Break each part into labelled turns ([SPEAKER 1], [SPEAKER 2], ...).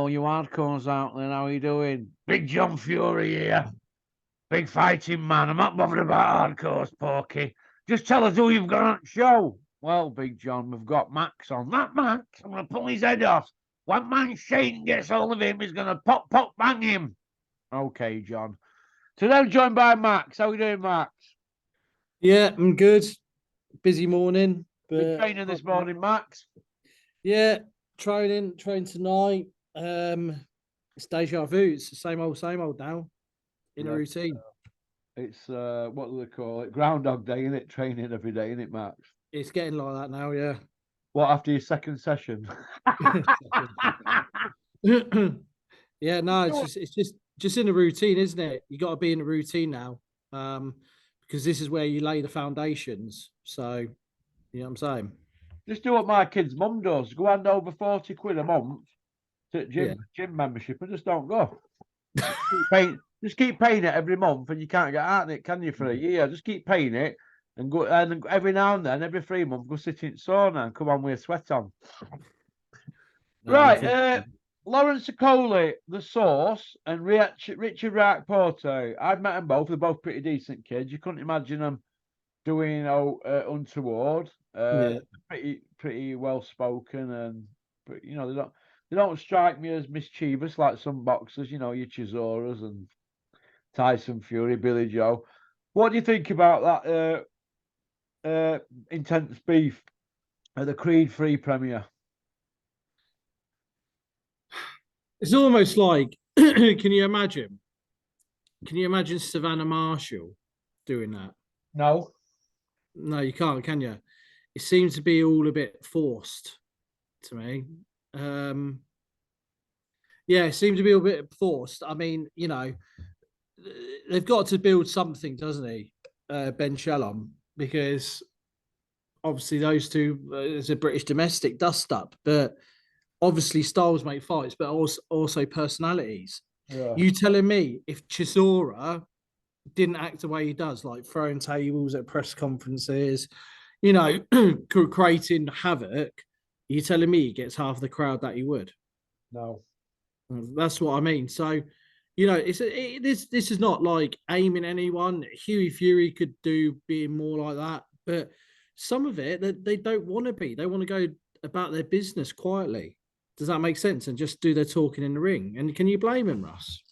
[SPEAKER 1] all you hardcores out there. How are you doing? Big John Fury here. Big fighting man. I'm not bothered about hardcores, Porky. Just tell us who you've got on the show. Well, Big John, we've got Max on. That Max, I'm going to pull his head off. One man Shane gets hold of him, he's going to pop, bang him. Okay, John. Today I'm joined by Max. How are you doing, Max?
[SPEAKER 2] Yeah, I'm good. Busy morning. But
[SPEAKER 1] big training this morning, Max.
[SPEAKER 2] Yeah, train tonight. It's deja vu. It's the same old now. In a routine.
[SPEAKER 1] It's what do they call it? Groundhog Day, isn't it? Training every day, isn't it, Max?
[SPEAKER 2] It's getting like that now, yeah.
[SPEAKER 1] What, after your second session?
[SPEAKER 2] Yeah, no, it's just in a routine, isn't it? You got to be in a routine now, because this is where you lay the foundations. So, you know what I'm saying?
[SPEAKER 1] Just do what my kid's mum does. Go hand over 40 quid a month to gym membership and just don't go. Just keep paying it every month, and you can't get out of it, can you, for a year? Just keep paying it and go. And every now and then, every 3 months, go sit in sauna and come on with a sweat on. Right, Lawrence Okoli, The Source, and Richard Rack Porto. I've met them both. They're both pretty decent kids. You couldn't imagine them doing untoward. Pretty well spoken, and you know they don't strike me as mischievous like some boxers. You know, your Chisoras and Tyson Fury, Billy Joe. What do you think about that intense beef at the Creed 3 premiere?
[SPEAKER 2] It's almost like, can you imagine Savannah Marshall doing that?
[SPEAKER 1] No,
[SPEAKER 2] you can't, can you? It seems to be all a bit forced to me. Yeah, it seems to be a bit forced. I mean, you know, they've got to build something, doesn't he, Ben Shalom? Because obviously those two, it's a British domestic dust-up, but obviously styles make fights, but also personalities.
[SPEAKER 1] Yeah.
[SPEAKER 2] You telling me if Chisora didn't act the way he does, like throwing tables at press conferences, you know, creating havoc, you telling me he gets half the crowd that he would?
[SPEAKER 1] No.
[SPEAKER 2] That's what I mean. So, you know, this is not like aiming anyone. Huey Fury could do being more like that, but some of it they don't want to be. They want to go about their business quietly. Does that make sense? And just do their talking in the ring. And can you blame him, Russ?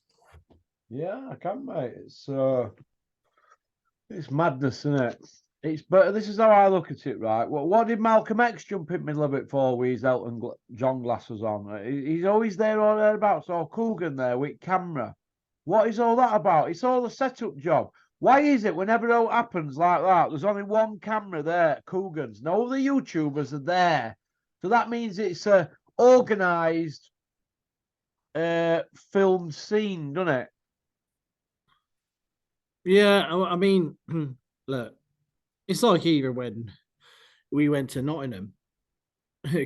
[SPEAKER 1] Yeah, I can, mate. It's madness, isn't it? But this is how I look at it, right? What did Malcolm X jump in the middle of it for with his Elton John glasses on? He's always there or thereabouts, or Coogan there with camera. What is all that about? It's all a setup job. Why is it whenever it happens like that, there's only one camera there, Coogan's? No other YouTubers are there. So that means it's a organised filmed scene, doesn't it?
[SPEAKER 2] Yeah, I mean, look, it's like even when we went to Nottingham,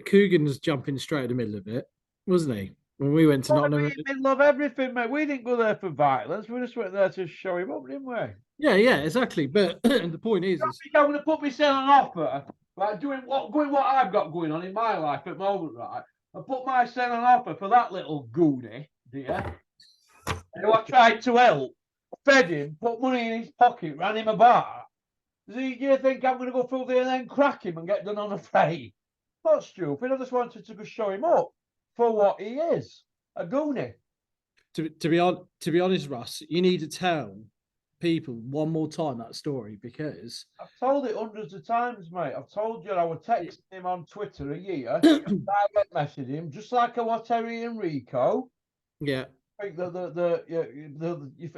[SPEAKER 2] Coogan was jumping straight in the middle of it, wasn't he? When we went to Nottingham,
[SPEAKER 1] in the middle of everything, mate. We didn't go there for violence. We just went there to show him up, didn't we?
[SPEAKER 2] Yeah, exactly. But the point is,
[SPEAKER 1] I'm going to put myself on offer, like doing what I've got going on in my life at the moment, right? I put myself on offer for that little goonie, dear, who I tried to help, fed him, put money in his pocket, ran him about. Do you think I'm going to go through there and then crack him and get done on a fray? Not stupid. I just wanted to show him up for what he is, a goonie.
[SPEAKER 2] To be honest, Russ, you need to tell people one more time that story, because
[SPEAKER 1] I've told it hundreds of times, mate. I've told you I was texting him on Twitter a year, direct messaging him, just like I was Terry and Rico.
[SPEAKER 2] Yeah.
[SPEAKER 1] I think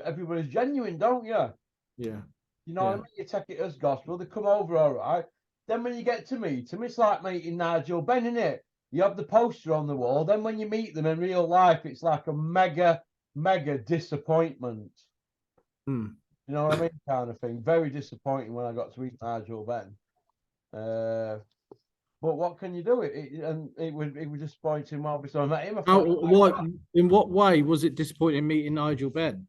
[SPEAKER 1] everybody's genuine, don't you?
[SPEAKER 2] Yeah.
[SPEAKER 1] You know what I mean? You take it as gospel. They come over all right. Then when you get to meet them, it's like meeting Nigel Benn, isn't it? You have the poster on the wall. Then when you meet them in real life, it's like a mega disappointment. You know what I mean? Kind of thing. Very disappointing when I got to meet Nigel Benn. But what can you do? It was disappointing. Obviously, I met him.
[SPEAKER 2] In what way was it disappointing meeting Nigel Benn?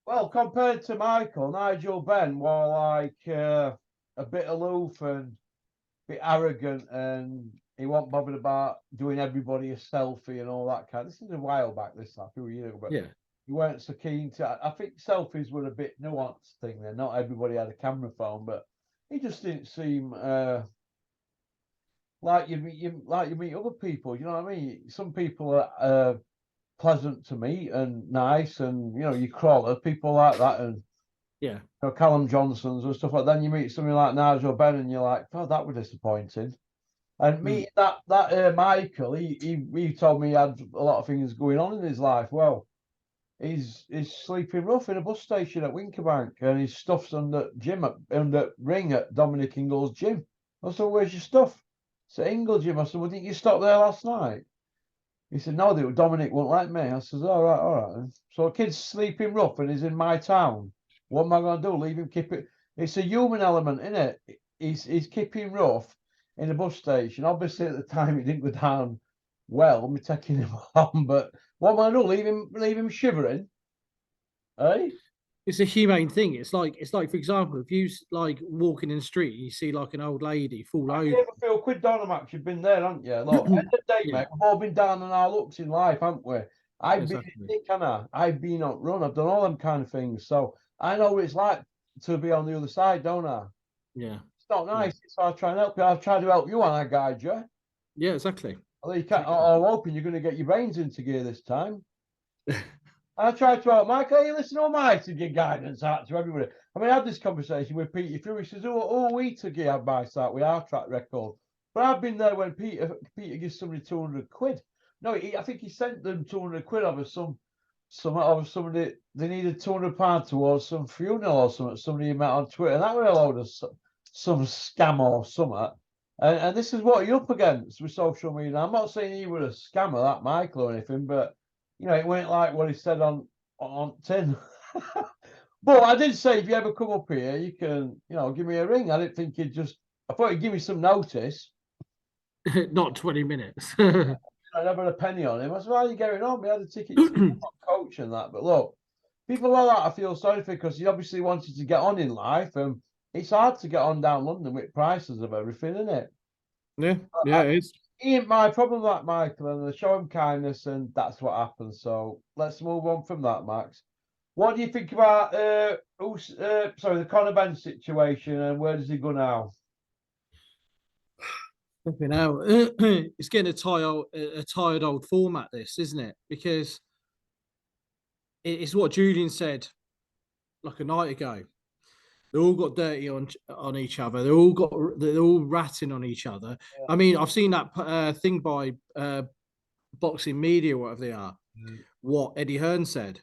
[SPEAKER 1] Well, compared to Michael, Nigel Benn was like a bit aloof and a bit arrogant, and he wasn't bothered about doing everybody a selfie and all that kind. This is a while back, this a few years ago, but
[SPEAKER 2] Yeah.
[SPEAKER 1] you weren't so keen to. I think selfies were a bit nuanced thing there. Not everybody had a camera phone, but he just didn't seem like you meet other people. You know what I mean? Some people are pleasant to meet and nice, and you crawler people like that, and
[SPEAKER 2] Yeah.
[SPEAKER 1] Callum Johnsons and stuff like that. Then you meet somebody like Nigel Benn, and you're like, oh, that was disappointing. And meeting that Michael, he told me he had a lot of things going on in his life. Well, he's sleeping rough in a bus station at Winkerbank, and his stuff's under ring at Dominic Ingle's gym. I said, "Where's your stuff?" It's at Ingle gym. I said, "Well, didn't you stop there last night?" He said, "No, Dominic won't let me." I said, "All right, all right." So a kid's sleeping rough and he's in my town. What am I going to do? Leave him keep it? It's a human element, isn't it? He's keeping rough in a bus station. Obviously, at the time, it didn't go down well. Me taking him on, but what am I going to do? Leave him shivering? Eh?
[SPEAKER 2] It's a humane thing. For example, if you like walking in the street, you see like an old lady fall
[SPEAKER 1] I
[SPEAKER 2] over.
[SPEAKER 1] gave a few quid down, Max. You've been there, haven't you? Look, end of the day,
[SPEAKER 2] Yeah,
[SPEAKER 1] mate, we've all been down on our looks in life, haven't we? I've been
[SPEAKER 2] exactly.
[SPEAKER 1] sick, I've been on run. I've done all them kind of things. So I know what it's like to be on the other side, don't I?
[SPEAKER 2] Yeah,
[SPEAKER 1] It's not
[SPEAKER 2] yeah,
[SPEAKER 1] nice. So I try and help you. I've tried to help you and I guide you.
[SPEAKER 2] yeah, exactly.
[SPEAKER 1] Although you can't,
[SPEAKER 2] Exactly.
[SPEAKER 1] I'm hoping you're going to get your brains into gear this time. I tried to help Michael. You listen all my to give guidance out to everybody. I mean, I had this conversation with Peter Fury. He says, "Oh, we to give advice out with our track record." But I've been there when Peter gives somebody 200 quid. No, I think he sent them 200 quid over of somebody. They needed £200 towards some funeral or something. Somebody met on Twitter. And that was a load of some scam or something. And this is what you're up against with social media. I'm not saying he was a scammer, that Michael or anything, but it weren't like what he said on tin. But I did say if you ever come up here, you can, give me a ring. I didn't think you'd just. I thought you'd give me some notice.
[SPEAKER 2] Not 20 minutes.
[SPEAKER 1] I never had a penny on him. I said, "How are you getting on?" We had a ticket to coach and that. But look, people like that, I feel sorry for because he obviously wanted to get on in life, and it's hard to get on down London with prices of everything, isn't it?
[SPEAKER 2] Yeah, yeah, it is.
[SPEAKER 1] He ain't my problem, that Michael, and I show him kindness, and that's what happens. So let's move on from that, Max. What do you think about the Conor Benn situation, and where does he go now?
[SPEAKER 2] Flipping out. It's getting a tired old format, this, isn't it? Because it's what Julian said like a night ago. They all got dirty on each other. They're all ratting on each other. I mean, I've seen that thing by boxing media, whatever they are. What Eddie Hearn said.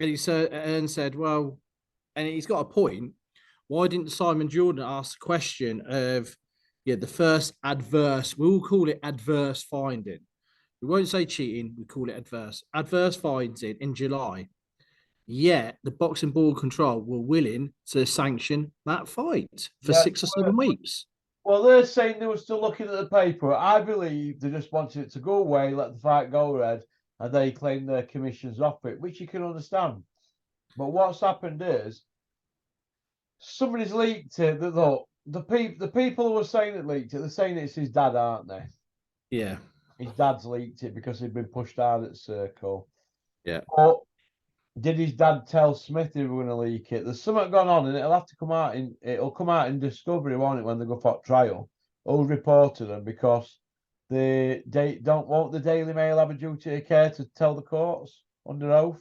[SPEAKER 2] Hearn said, "Well," and he's got a point. Why didn't Simon Jordan ask the question of, the first adverse? We'll call it adverse finding. We won't say cheating. We call it adverse finding in July. Yet the boxing board control were willing to sanction that fight for
[SPEAKER 1] Yeah.
[SPEAKER 2] 6 or 7 weeks.
[SPEAKER 1] Well, they're saying they were still looking at the paper. I believe they just wanted it to go away, let the fight go ahead, and they claim their commissions off it, which you can understand. But what's happened is somebody's leaked it. Look, the people who are saying it leaked it, they're saying it's his dad, aren't they?
[SPEAKER 2] Yeah,
[SPEAKER 1] His dad's leaked it because he'd been pushed hard at Circle.
[SPEAKER 2] yeah.
[SPEAKER 1] But did his dad tell Smith he was going to leak it? There's something gone on, and it'll come out in Discovery, won't it, when they go for trial? Who reported them because they don't want the Daily Mail have a duty of care to tell the courts under oath.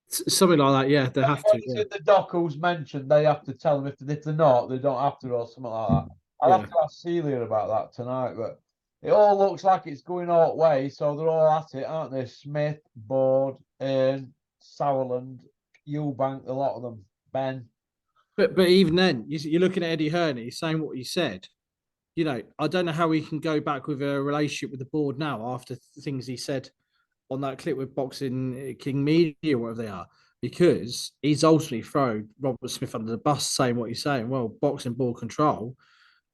[SPEAKER 2] Something like that. Yeah, they have to.
[SPEAKER 1] It's
[SPEAKER 2] Yeah,
[SPEAKER 1] in the doc who's mentioned, they have to tell them if they're not, they don't have to, or something like that. I'll have
[SPEAKER 2] yeah.
[SPEAKER 1] to ask Celia about that tonight, but it all looks like it's going all way, so they're all at it, aren't they? Smith, Board, Sauerland, Eubank, a lot of them, Benn.
[SPEAKER 2] But even then, you're looking at Eddie Hearn. He's saying what he said. I don't know how he can go back with a relationship with the board now after things he said on that clip with Boxing King Media, whatever they are, because he's ultimately thrown Robert Smith under the bus saying what he's saying. Well, boxing board control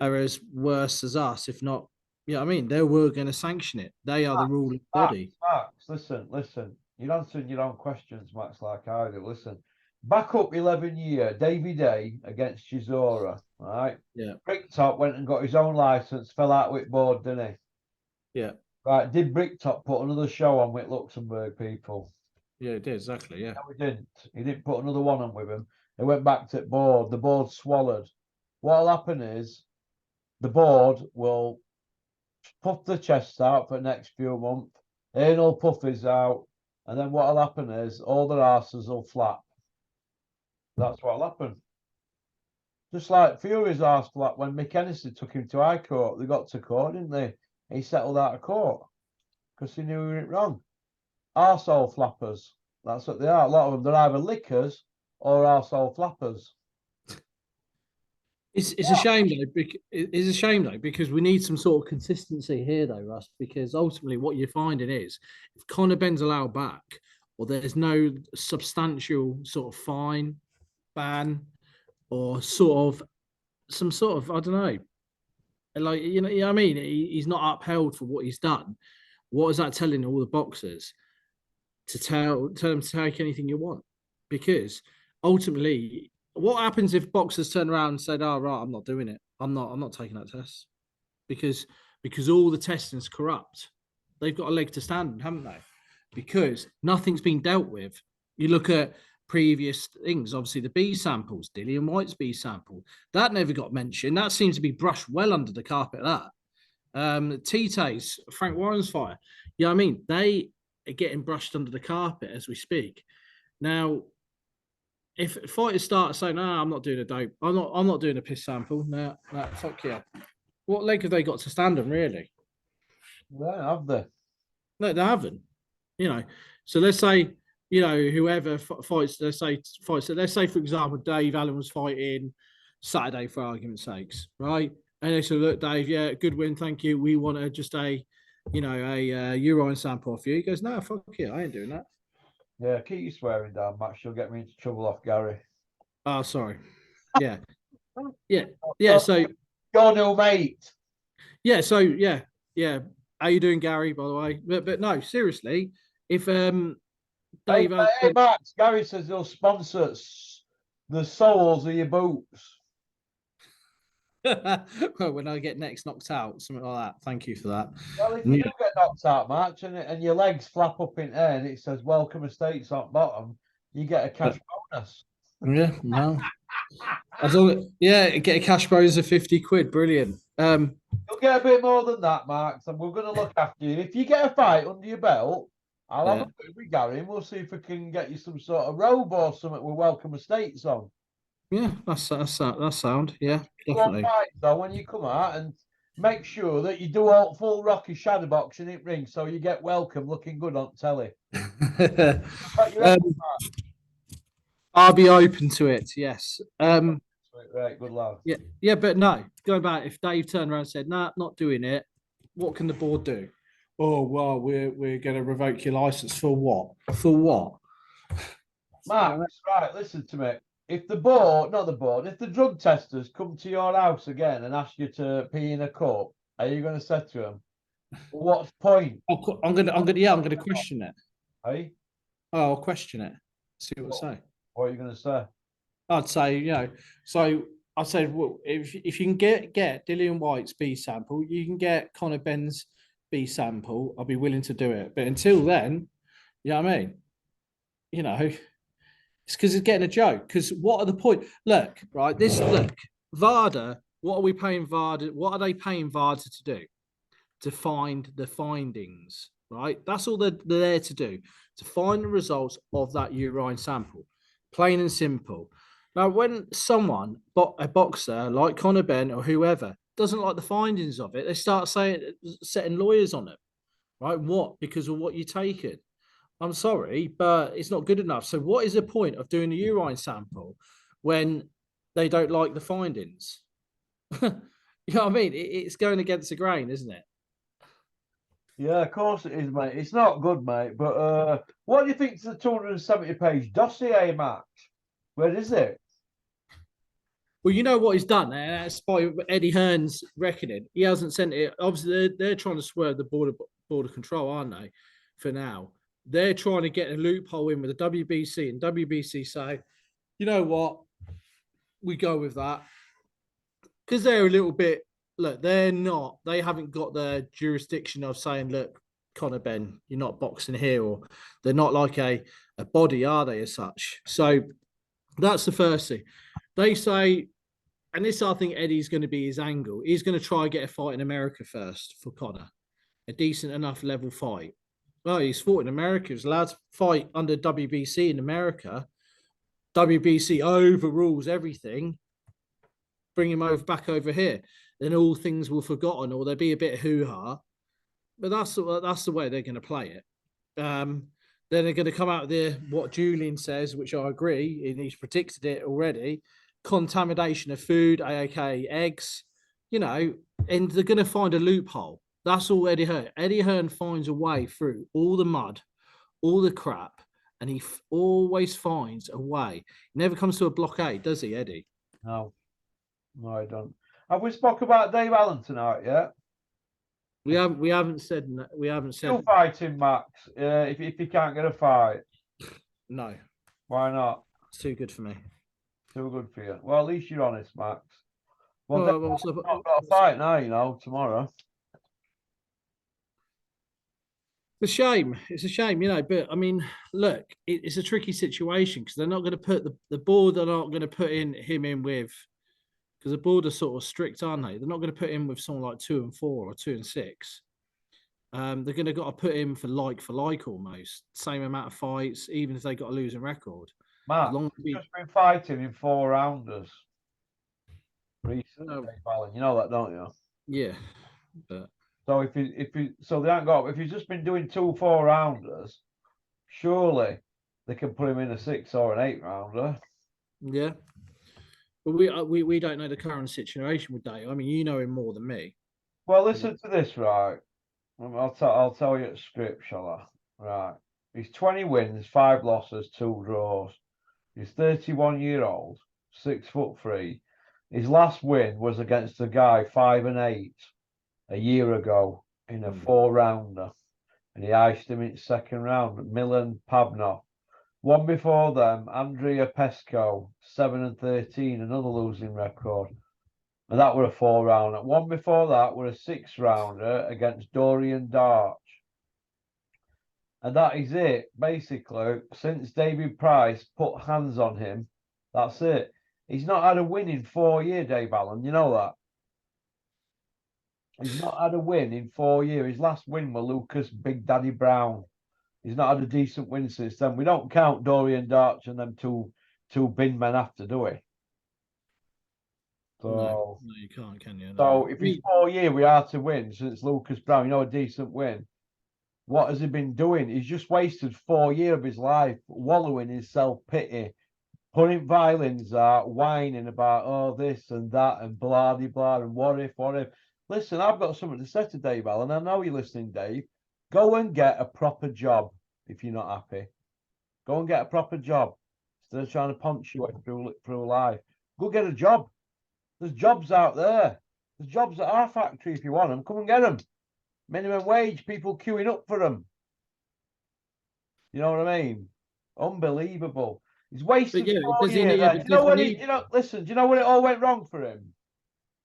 [SPEAKER 2] are as worse as us, if not, I mean, they were going to sanction it. They are the ruling body.
[SPEAKER 1] Max, listen. You're answering your own questions, Max, like I do. Listen, back up 11 year, Davy Day against Chisora, right?
[SPEAKER 2] Yeah.
[SPEAKER 1] Bricktop went and got his own license, fell out with board, didn't he?
[SPEAKER 2] Yeah.
[SPEAKER 1] Right, did Bricktop put another show on with Luxembourg people?
[SPEAKER 2] Yeah, it did, exactly. Yeah.
[SPEAKER 1] No, he didn't. He didn't put another one on with him. He went back to the board. The board swallowed. What'll happen is the board will puff the chests out for the next few months. Anal puff is out. And then what'll happen is all their asses will flap. That's what'll happen. Just like Fury's arse flap when Mick Hennessy took him to High Court. They got to court, didn't they? He settled out of court because he knew he went wrong. Arsehole flappers. That's what they are. A lot of them, they're either lickers or arsehole flappers.
[SPEAKER 2] It's a shame though. It's a shame though because we need some sort of consistency here though, Russ. Because ultimately, what you're finding is if Conor Benn's allowed back, or there's no substantial sort of fine, ban, or sort of some sort of I don't know, like you know what I mean. He's not upheld for what he's done. What is that telling all the boxers? To tell them to take anything you want, because ultimately, what happens if boxers turn around and said, "Oh right, I'm not doing it. I'm not taking that test," because all the testing's corrupt. They've got a leg to stand on, haven't they? Because nothing's been dealt with. You look at previous things, obviously the B samples, Dillian White's B sample, that never got mentioned. That seems to be brushed well under the carpet. That Tite's, Frank Warren's fire. Yeah, I mean, they are getting brushed under the carpet as we speak. Now, if fighters start saying, "No, I'm not doing a dope. I'm not doing a piss sample." No, fuck yeah. What leg have they got to stand on, really?
[SPEAKER 1] Yeah, have they?
[SPEAKER 2] No, they haven't. You know, so let's say whoever fights. Let's say for example, Dave Allen was fighting Saturday for argument's sakes, right? And they said, "Look, Dave, yeah, good win, thank you. We want just a urine sample off you." He goes, "No, fuck it, I ain't doing that."
[SPEAKER 1] Yeah, keep you swearing down, Max. You'll get me into trouble off Gary.
[SPEAKER 2] Oh, sorry. Yeah, yeah, yeah. So
[SPEAKER 1] Your new mate.
[SPEAKER 2] yeah, so yeah, yeah. How you doing, Gary? By the way, but no, seriously, if
[SPEAKER 1] Hey,
[SPEAKER 2] Dave,
[SPEAKER 1] hey, Max. Gary says he'll sponsor the soles of your boots.
[SPEAKER 2] well, when I get next knocked out, something like that. Thank you for that.
[SPEAKER 1] Well, if you do get knocked out, Max, and your legs flap up in air and it says "Welcome Estates" on bottom, you get a cash bonus.
[SPEAKER 2] Yeah, no. Yeah, get a cash bonus of 50 quid. Brilliant.
[SPEAKER 1] You'll get a bit more than that, Max, and we're going to look after you. If you get a fight under your belt, I'll have a bit with Gary and we'll see if we can get you some sort of robe or something with Welcome Estates on.
[SPEAKER 2] Yeah, that's sound. Yeah, definitely.
[SPEAKER 1] Fight, though, when you come out, and make sure that you do all full Rocky shadow boxing in ring so you get Welcome looking good on telly.
[SPEAKER 2] I'll be open to it. Yes.
[SPEAKER 1] Right, good lad.
[SPEAKER 2] Yeah, but no. Going back, if Dave turned around and said, "Nah, not doing it," what can the board do? Oh well, we're going to revoke your license for what? For what?
[SPEAKER 1] Max, right, listen to me. If the board, not the board, if the drug testers come to your house again and ask you to pee in a cup, are you going to say to them, well, "What's the point?"
[SPEAKER 2] I'm gonna question it.
[SPEAKER 1] Hey,
[SPEAKER 2] Oh, I'll question it. See what I say.
[SPEAKER 1] what are you going to say?
[SPEAKER 2] I'd say, so I said, well, if you can get Dillian White's B sample, you can get Conor Benn's B sample. I'll be willing to do it. But until then, you know what I mean? It's because it's getting a joke. Because what are the point? Look, right, VADA, what are we paying VADA? What are they paying VADA to do? To find the findings, right? That's all they're there to do, to find the results of that urine sample. Plain and simple. Now, when someone, a boxer like Conor Benn or whoever, doesn't like the findings of it, they start setting lawyers on it, right? What? Because of what you're taking. I'm sorry, but it's not good enough. So, what is the point of doing a urine sample when they don't like the findings? You know what I mean? It's going against the grain, isn't it?
[SPEAKER 1] Yeah, of course it is, mate. It's not good, mate. But what do you think to the 270-page dossier, Max? Where is it?
[SPEAKER 2] Well, you know what he's done, and that's by Eddie Hearn's reckoning. He hasn't sent it. Obviously, they're trying to swerve the border control, aren't they? For now, they're trying to get a loophole in with the WBC, and WBC say, "You know what? We go with that," because they're a little bit look, they're not. They haven't got the jurisdiction of saying, look, Conor, Benn, you're not boxing here, or they're not like a body, are they? As such, so that's the first thing. They say, and this I think Eddie's going to be his angle. He's going to try and get a fight in America first for Conor, a decent enough level fight. Well, he's fought in America. He's allowed to fight under WBC in America. WBC overrules everything. Bring him over back over here, then all things will forgotten, or there'll be a bit of hoo ha. But that's the way they're going to play it. Then they're going to come out there what Julian says, which I agree, and he's predicted it already. Contamination of food, aka eggs, you know, and they're going to find a loophole. That's all Eddie Hearn. Eddie Hearn finds a way through all the mud, all the crap, and he always finds a way. He never comes to a blockade, does he, Eddie?
[SPEAKER 1] No, no, I don't. Have we spoke about Dave Allen tonight yet?
[SPEAKER 2] We haven't said
[SPEAKER 1] Still fighting, Max. If you can't get a fight,
[SPEAKER 2] no.
[SPEAKER 1] Why not?
[SPEAKER 2] It's too good for me.
[SPEAKER 1] Too good for you. Well, at least you're honest, Max. Well,
[SPEAKER 2] Well,
[SPEAKER 1] not got a fight now, you know, tomorrow.
[SPEAKER 2] It's a shame. It's a shame, you know. But I mean, look, it's a tricky situation because they're not going to put the board. They're not going to put him in with, because the board are sort of strict, aren't they? They're not going to put him with someone like 2 and 4 or 2 and 6. They're going to got to put him for like almost same amount of fights, even if they got a losing record.
[SPEAKER 1] Matt, he's just been fighting in 4-rounders recently, Alan. You know that, don't you?
[SPEAKER 2] Yeah, but
[SPEAKER 1] so if they haven't got, if he's just been doing 2 4-rounders, surely they can put him in a 6 or an 8-rounder.
[SPEAKER 2] Yeah, but we don't know the current situation with Dave. I mean, you know him more than me.
[SPEAKER 1] Well, listen to this, right? I'll tell you a script, shall I? Right. He's 20 wins, 5 losses, 2 draws. He's 31-year-old, 6'3". His last win was against a guy 5 and 8 a year ago in a 4-rounder, and he iced him in second round. Milan Pavnov. One before them, Andrea Pesco, 7 and 13, another losing record. And that were a 4-rounder. One before that were a 6-rounder against Dorian Darch. And that is it. Basically, since David Price put hands on him, that's it. He's not had a win in 4 years, Dave Allen. You know that? He's not had a win in 4 years. His last win was Lucas Big Daddy Brown. He's not had a decent win since then. We don't count Dorian Darch and them two bin men after, do we?
[SPEAKER 2] So, no, you can't, can you? No.
[SPEAKER 1] So if it's 4 years we are to win since Lucas Brown, you know, a decent win. What has he been doing? He's just wasted 4 years of his life wallowing in self-pity, putting violins out, whining about, oh, this and that and blah, blah, blah, and what if. Listen, I've got something to say to Dave Allen. I know you're listening, Dave. Go and get a proper job if you're not happy. Go and get a proper job instead of trying to punctuate through life. Go get a job. There's jobs out there. There's jobs at our factory if you want them. Come and get them. Minimum wage, people queuing up for them. You know what I mean? Unbelievable. He's wasted 4 years. Listen, do you know when it all went wrong for him?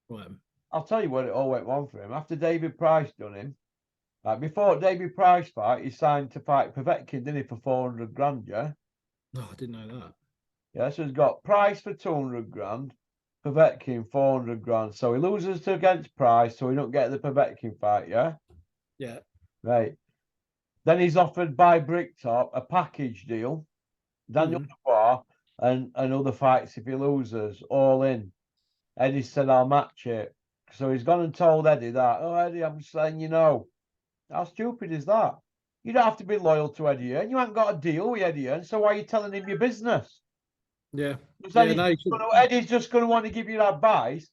[SPEAKER 2] What?
[SPEAKER 1] I'll tell you when it all went wrong for him. After David Price done him, like before David Price fight, he signed to fight Povetkin, didn't he, for 400 grand, yeah?
[SPEAKER 2] No, I didn't know that.
[SPEAKER 1] Yeah, so he's got Price for 200 grand, Povetkin 400 grand. So he loses against Price, so he don't get the Povetkin fight, yeah?
[SPEAKER 2] Yeah.
[SPEAKER 1] Right. Then he's offered by Bricktop a package deal, Daniel Dubois, and other fights if he loses, all in. Eddie said, I'll match it. So he's gone and told Eddie that, oh, Eddie, I'm just saying, you know. How stupid is that? You don't have to be loyal to Eddie and you haven't got a deal with Eddie and so why are you telling him your business?
[SPEAKER 2] Yeah.
[SPEAKER 1] Eddie's just going to want to give you advice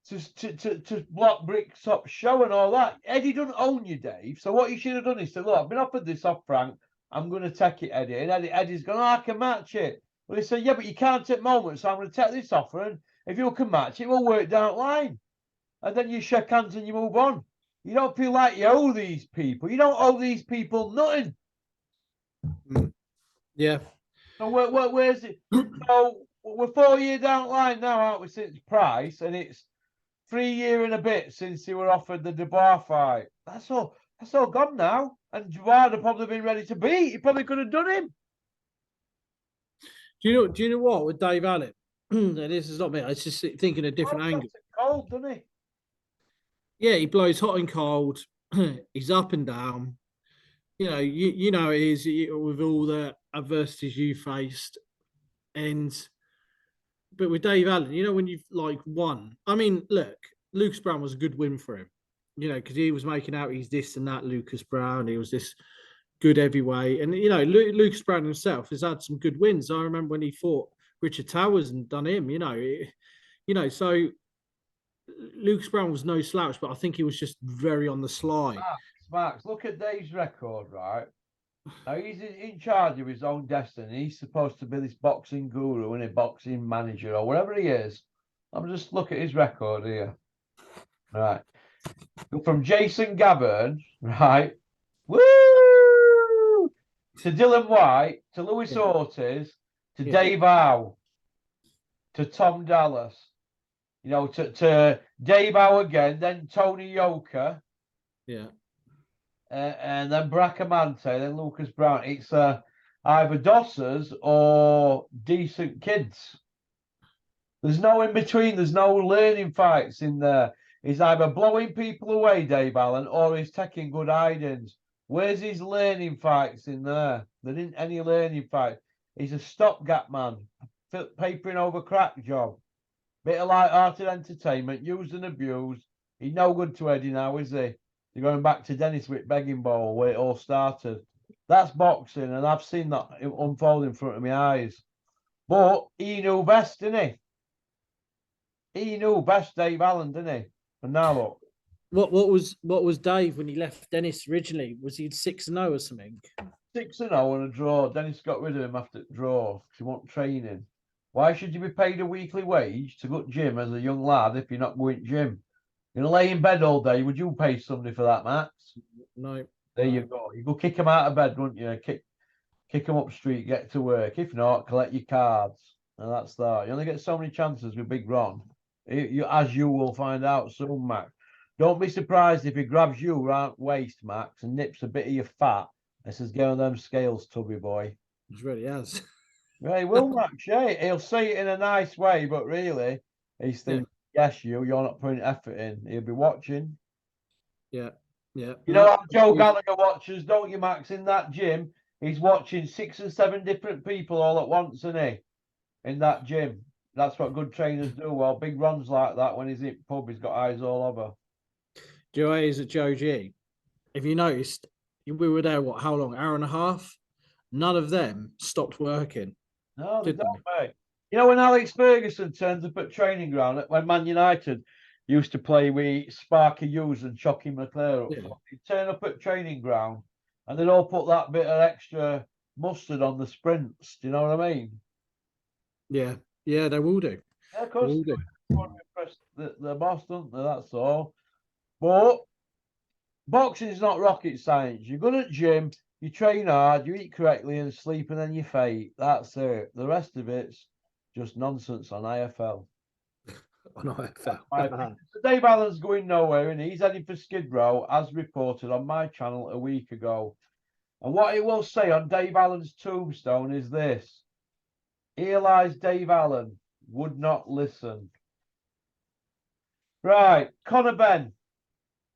[SPEAKER 1] to block Bricktop's show and all that. Eddie doesn't own you, Dave. So what you should have done is said, look, I've been offered this off Frank. I'm going to take it, Eddie. And Eddie's going, oh, I can match it. Well, he said, yeah, but you can't take moments, so I'm going to take this offer. And if you can match it, we'll work down the line. And then you shake hands and you move on. You don't feel like you owe these people. You don't owe these people nothing.
[SPEAKER 2] Yeah.
[SPEAKER 1] So where's it? So we're 4 years down the line now, aren't we, since Price? And it's 3 year and a bit since he were offered the Dubois fight. That's all gone now. And Dubois would probably been ready to beat. He probably could have done him.
[SPEAKER 2] Do you know what with Dave Allen? And this is not me. I was just thinking a different angle.
[SPEAKER 1] Cold, doesn't he?
[SPEAKER 2] Yeah, he blows hot and cold. He's up and down. You know it is with all the adversities you faced, but with Dave Allen, when you've like won. I mean, look, Lucas Brown was a good win for him. Because he was making out he's this and that. Lucas Brown, he was this good heavyweight, and Lucas Brown himself has had some good wins. I remember when he fought Richard Towers and done him. So Lucas Brown was no slouch, but I think he was just very on the slide.
[SPEAKER 1] Max, look at Dave's record, right? Now he's in charge of his own destiny. He's supposed to be this boxing guru and a boxing manager or whatever he is. I'm just look at his record here. Right. From Jason Gavern, right? Woo! To Dylan White, to Luis Ortiz, to Dave Howe, to Tom Dallas, to Dave Howe again, then Tony Yoka.
[SPEAKER 2] Yeah.
[SPEAKER 1] And then Bracamante, then Lucas Brown. It's either dossers or decent kids. There's no in between. There's no learning fights in there. He's either blowing people away, Dave Allen, or he's taking good hidings. Where's his learning fights in there? There isn't any learning fights. He's a stopgap man, papering over crack job. Bit of light-hearted entertainment, used and abused. He's no good to Eddie now, is he? You're going back to Dennis with Begging Bowl, where it all started. That's boxing, and I've seen that unfold in front of my eyes. But he knew best, didn't he? He knew best, Dave Allen, didn't he? And now look.
[SPEAKER 2] What was Dave when he left Dennis originally? Was he 6-0 or something?
[SPEAKER 1] 6-0 and a draw. Dennis got rid of him after the draw because he wasn't training. Why should you be paid a weekly wage to go to gym as a young lad if you're not going to gym? You're going to lay in bed all day. Would you pay somebody for that, Max?
[SPEAKER 2] No.
[SPEAKER 1] There you go. You go kick them out of bed, wouldn't you? Kick them up street, get to work. If not, collect your cards. And that's that. You only get so many chances with Big Ron. As you will find out soon, Max. Don't be surprised if he grabs you around waist, Max, and nips a bit of your fat and says, "Get on them scales, tubby boy."
[SPEAKER 2] He really has.
[SPEAKER 1] Yeah, he will, Max. Yeah, he'll say it in a nice way, but really, he's thinking, "Yes, you're not putting effort in." He'll be watching.
[SPEAKER 2] Yeah.
[SPEAKER 1] You know how Joe Gallagher watches, don't you, Max? In that gym, he's watching 6 or 7 different people all at once, isn't he? In that gym. That's what good trainers do. Well, Big Ron's like that. When he's in pub, he's got eyes all over.
[SPEAKER 2] Do you know is at Joe G? If you noticed, we were there, how long? Hour and a half? None of them stopped working.
[SPEAKER 1] No, they don't, mate. You know, when Alex Ferguson turns up at training ground, when Man United used to play with Sparky Hughes and Chucky McClure up front, he'd turn up at training ground and they'd all put that bit of extra mustard on the sprints. Do you know what I mean?
[SPEAKER 2] Yeah, they will do.
[SPEAKER 1] Yeah, of course. They want to impress the boss, don't they? That's all. But boxing is not rocket science. You go to the gym, you train hard, you eat correctly and sleep, and then you fight. That's it. The rest of it's just nonsense on IFL.
[SPEAKER 2] On IFL.
[SPEAKER 1] So Dave Allen's going nowhere, and he's heading for Skid Row, as reported on my channel a week ago. And what it will say on Dave Allen's tombstone is this: "Here lies Dave Allen, would not listen." Right, Conor Benn.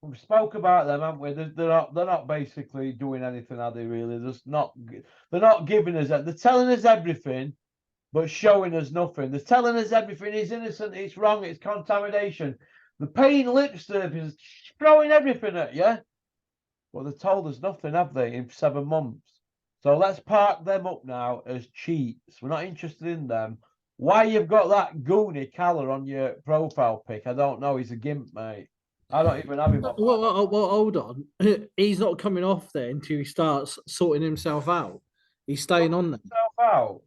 [SPEAKER 1] We spoke about them, haven't we? They're not basically doing anything, are they? Really, they're not giving us. They're telling us everything, but showing us nothing. They're telling us everything is innocent, it's wrong, it's contamination. The paying lip service is throwing everything at you. Well, they've told us nothing, have they, in 7 months? So let's park them up now as cheats. We're not interested in them. Why you've got that goony Calla on your profile pic, I don't know. He's a gimp, mate. I don't even have him.
[SPEAKER 2] Well, hold on. He's not coming off there until he starts sorting himself out. He's staying on there.
[SPEAKER 1] Out.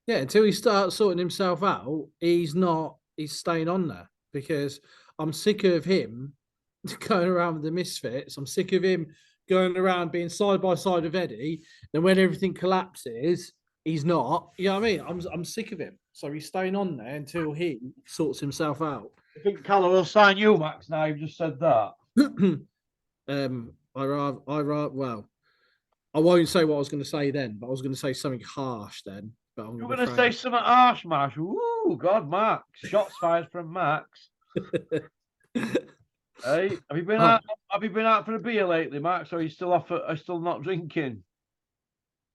[SPEAKER 2] Yeah, until he starts sorting himself out, he's staying on there because I'm sick of him going around with the misfits. I'm sick of him going around being side by side with Eddie. Then when everything collapses, he's not. You know what I mean? I'm sick of him. So he's staying on there until he sorts himself out.
[SPEAKER 1] You think Callum will sign you, Max? Now you've just said that.
[SPEAKER 2] Well, I won't say what I was going to say then, but I was going to say something harsh then. But I'm
[SPEAKER 1] You're
[SPEAKER 2] going
[SPEAKER 1] going
[SPEAKER 2] to
[SPEAKER 1] to say
[SPEAKER 2] refrain.
[SPEAKER 1] something harsh, Max. Ooh, God, Max. Shots fired from Max. Hey, have you been
[SPEAKER 2] Oh,
[SPEAKER 1] out? Have you been out for a beer lately, Max? Or are you still off? Are you still not drinking?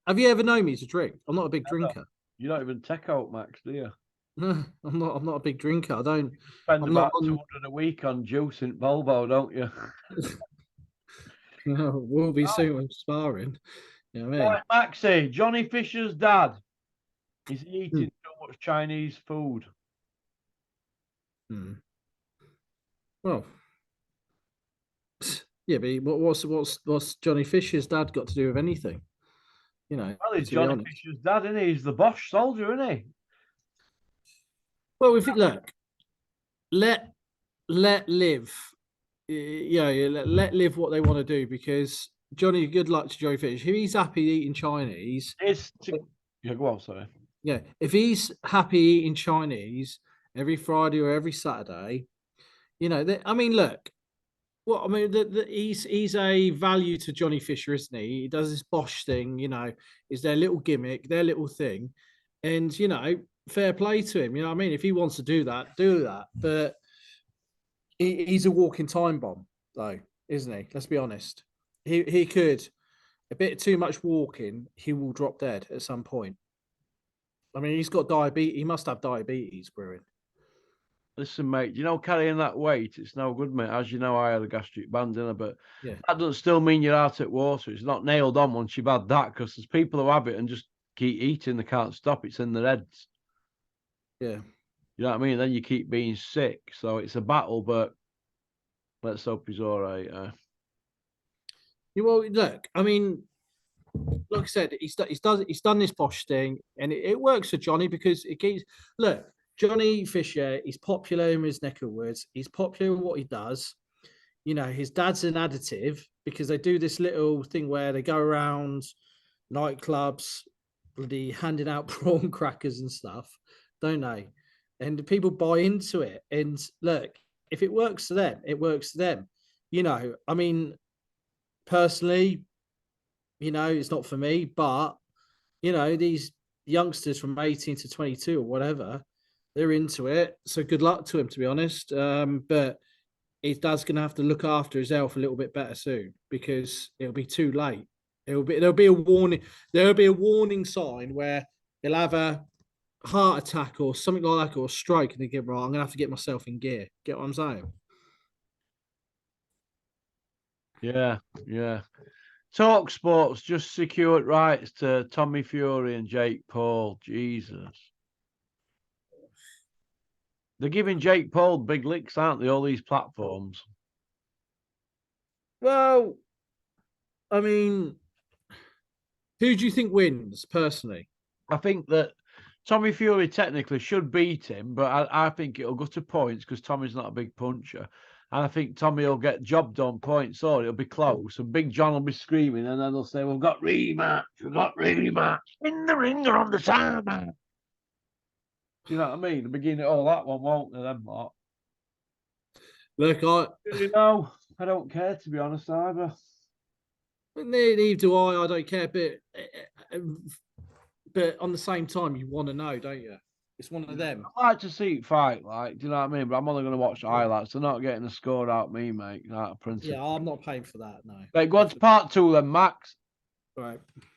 [SPEAKER 2] have you ever known me to drink? I'm not a big drinker.
[SPEAKER 1] You don't even take out, Max, do you?
[SPEAKER 2] No, I'm not. I'm not a big drinker. I don't.
[SPEAKER 1] Spend
[SPEAKER 2] I'm not
[SPEAKER 1] about
[SPEAKER 2] on.
[SPEAKER 1] 200 a week on juice in Volvo, don't you?
[SPEAKER 2] We'll be soon with sparring. You know what I mean?
[SPEAKER 1] Right, Maxie, Johnny Fisher's dad. Is he
[SPEAKER 2] Hmm.
[SPEAKER 1] eating too much Chinese food?
[SPEAKER 2] Hmm. Well, yeah, but what's Johnny Fisher's dad got to do with anything? You know,
[SPEAKER 1] Well, he's
[SPEAKER 2] to be
[SPEAKER 1] Johnny
[SPEAKER 2] honest.
[SPEAKER 1] Fisher's dad, isn't he? He's the Bosch soldier, isn't he?
[SPEAKER 2] Well, if it look, let live. Let live what they want to do because Johnny. Good luck to Joey Fish. If he's happy eating Chinese,
[SPEAKER 1] It's to... Yeah, go on, sorry.
[SPEAKER 2] yeah. If he's happy eating Chinese every Friday or every Saturday, I mean, look. Well, I mean, he's a value to Johnny Fisher, isn't he? He does this Bosch thing, is their little gimmick, their little thing, and fair play to him. You know what I mean? If he wants to do that, do that. But he's a walking time bomb, though, isn't he? Let's be honest. He could a bit too much walking, he will drop dead at some point. I mean, he's got diabetes. He must have diabetes brewing.
[SPEAKER 1] Listen, mate, you know, carrying that weight, it's no good, mate. As you know, I had a gastric band, didn't I? But
[SPEAKER 2] Yeah,
[SPEAKER 1] that doesn't still mean you're out at water. It's not nailed on once you've had that, because there's people who have it and just keep eating, they can't stop. It's in their heads.
[SPEAKER 2] yeah.
[SPEAKER 1] You know what I mean? Then you keep being sick. So it's a battle, but let's hope he's all right.
[SPEAKER 2] Well, look, I mean, like I said, he's done this Bosch thing, and it works for Johnny because it keeps look. Johnny Fisher, he's popular in his neck of woods. He's popular in what he does. His dad's an additive because they do this little thing where they go around nightclubs, bloody handing out prawn crackers and stuff, don't they? And people buy into it. And look, if it works for them, it works for them. I mean, personally, it's not for me, but these youngsters from 18 to 22 or whatever, they're into it. So good luck to him, to be honest. But his dad's gonna have to look after his health a little bit better soon because it'll be too late. There'll be a warning. There'll be a warning sign where he'll have a heart attack or something like that or a stroke, and they get right. I'm gonna have to get myself in gear. Get what I'm saying?
[SPEAKER 1] Yeah, yeah. Talk Sports just secured rights to Tommy Fury and Jake Paul. Jesus. They're giving Jake Paul big licks, aren't they? All these platforms.
[SPEAKER 2] Well, I mean, who do you think wins personally?
[SPEAKER 1] I think that Tommy Fury technically should beat him, but I think it'll go to points because Tommy's not a big puncher. And I think Tommy will get jobbed on points, or it'll be close. And Big John will be screaming, and then they'll say, "We've got rematch, we've got rematch in the ring or on the tarmac." Do you know what I mean? The beginning of all that one, won't they? Them lot.
[SPEAKER 2] Look,
[SPEAKER 1] You know, I don't care to be honest either.
[SPEAKER 2] neither do I. I don't care, but on the same time, you want to know, don't you? It's one of them.
[SPEAKER 1] I like to see it fight, like, do you know what I mean? But I'm only going to watch highlights. They're not getting a score out of me, mate. Out of principle.
[SPEAKER 2] Yeah, I'm not paying for that. No.
[SPEAKER 1] Right, go on to part two then, Max.
[SPEAKER 2] Right.